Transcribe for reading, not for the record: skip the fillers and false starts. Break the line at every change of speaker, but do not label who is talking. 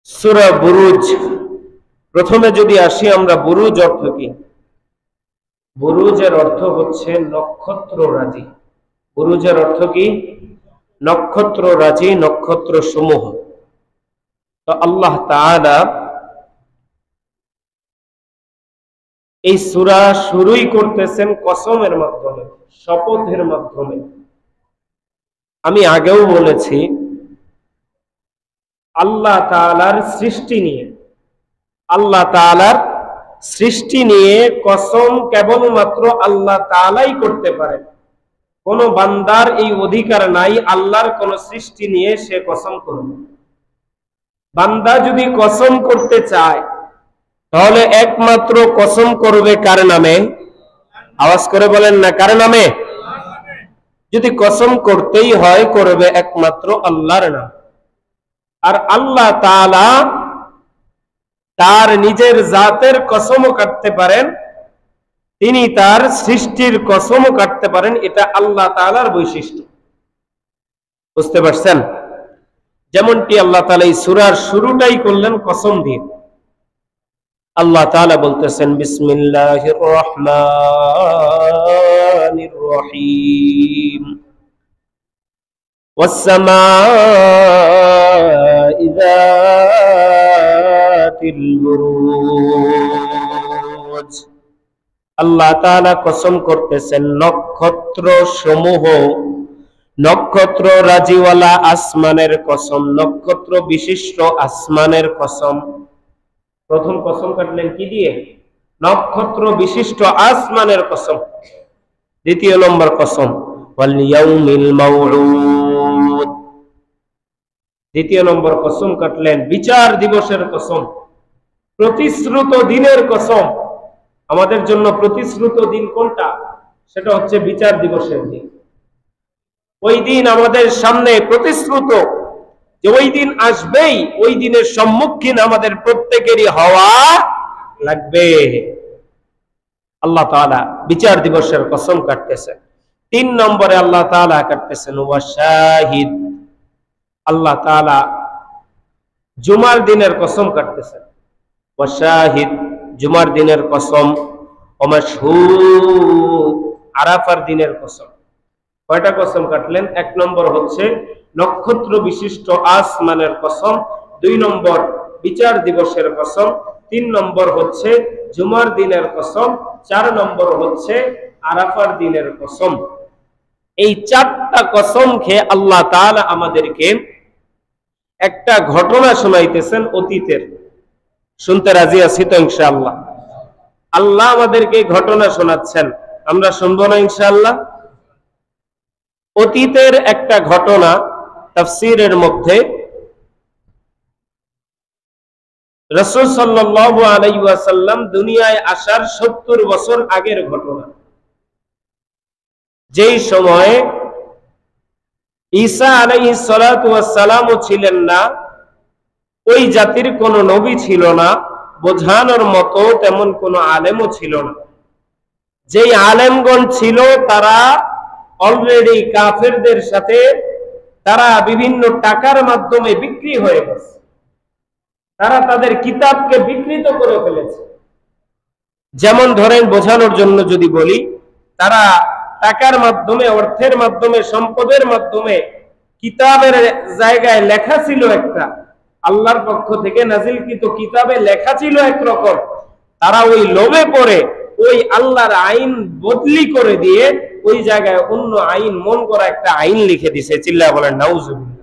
সূরা বুরুজ। প্রথমে যদি আসি আমরা বুরুজ অর্থ কি? বুরুজের অর্থ হচ্ছে নক্ষত্ররাজি। বুরুজের অর্থ কি? নক্ষত্ররাজি, নক্ষত্র সমূহ। তো আল্লাহ তাআলা এই সূরা শুরুই করতেছেন কসমের মাধ্যমে, শপথের মাধ্যমে। আমি আগেও বলেছি আল্লাহ তাআলার সৃষ্টি নিয়ে, আল্লাহ তাআলার সৃষ্টি নিয়ে কসম কেবলমাত্র আল্লাহ তাআলাই করতে পারেন। কোন বান্দার এই অধিকার নাই আল্লাহর কোন সৃষ্টি নিয়ে সে কসম করবে। বান্দা যদি কসম করতে চায় তাহলে একমাত্র কসম করবে কার নামে? আওয়াজ করে বলেন না, কার নামে? যদি কসম করতেই হয় করবে একমাত্র আল্লাহর নাম। আর আল্লাহ তাআলা তার নিজের জাতের কসমও কাটতে পারেন, তিনি তার সৃষ্টির কসমও কাটতে পারেন। এটা আল্লাহ তাআলার বৈশিষ্ট্য। বুঝতে পারছেন? যেমনটি আল্লাহ তাআলা এই সূরার শুরুটাই করলেন কসম দিয়ে। আল্লাহ তাআলা বলতেছেন বিসমিল্লাহির রহমানির রহিম ওয়াস-সামাই যাতিল বুরুজ। আল্লাহ তাআলা কসম করতেছেন নক্ষত্র সমূহ, নক্ষত্র রাজিওয়ালা আসমানের কসম, নক্ষত্র বিশিষ্ট আসমানের কসম। প্রথম কসম কাটলেন কি দিয়ে? নক্ষত্র বিশিষ্ট আসমানের কসম। দ্বিতীয় নম্বর কসম ওয়াল ইয়াউমিল মাউউদ। দ্বিতীয় নম্বর কসম কাটলেন বিচার দিবসের কসম, প্রতিশ্রুত দিনের কসম। আমাদের জন্য প্রতিশ্রুত দিন কোনটা? সেটা হচ্ছে বিচার দিবসের দিন। ওই দিন আমাদের সামনে প্রতিশ্রুত যে ওই দিন আসবেই, ওই দিনের সম্মুখীন আমাদের প্রত্যেকেরই হওয়া লাগবে। আল্লাহ তাআলা বিচার দিবসের কসম কাটতেছেন। তিন নম্বরে আল্লাহ তাআলা কাটতেছেন ওয়া শাহিদ। আল্লাহ তাআলা জুমার দিনের কসম কাটতেছেন। ওয়া শাহিদ, জুমার দিনের কসম। ওয়া মাশহুদ, আরাফার দিনের কসম। কয়টা কসম কাটলেন? এক নম্বর হচ্ছে নক্ষত্র বিশিষ্ট আসমানের কসম, দুই নম্বর বিচার দিবসের কসম, তিন নম্বর হচ্ছে জুমার দিনের কসম, চার নম্বর হচ্ছে আরাফার দিনের কসম। এই চারটা কসম খেয়ে আল্লাহ তাআলা আমাদেরকে একটা ঘটনা শোনাইতেছেন অতীতের। শুনতে রাজি আছি তো ইনশাআল্লাহ? আল্লাহ আমাদেরকে ঘটনা শোনাচ্ছেন, আমরা শুনবো না ইনশাআল্লাহ? অতীতের একটা ঘটনা তাফসীরের মধ্যে রাসূল সাল্লাল্লাহু আলাইহি ওয়াসাল্লাম দুনিয়ায় আসার 70 বছর আগের ঘটনা। যেই সময়ে ঈসা আলাইহিস সালাতু ওয়াস সালামও ছিলেন না, ওই জাতির কোনো নবী ছিল না, বোঝানোর মতো তেমন কোনো আলেমও ছিল না। যেই আলেমগণ ছিল তারা অলরেডি কাফেরদের সাথে তারা বিভিন্ন টাকার মাধ্যমে বিক্রি হয়ে গেছে। তারা তাদের কিতাবকে বিকৃত করে ফেলেছে। যেমন ধরেন বোঝানোর জন্য যদি বলি, তারা টাকার মাধ্যমে, অর্থের মাধ্যমে, সম্পদের মাধ্যমে কিতাবের জায়গায় লেখা ছিল একটা, আল্লাহর পক্ষ থেকে নাজিলকৃত কিতাবে লেখা ছিল একরকম, তারা ওই লোভে পড়ে ওই আল্লাহর আইন বদলি করে দিয়ে ওই জায়গায় অন্য আইন, মন করা একটা আইন লিখে দিছে। চিল্লায় বলেন নাউজুবিল্লাহ।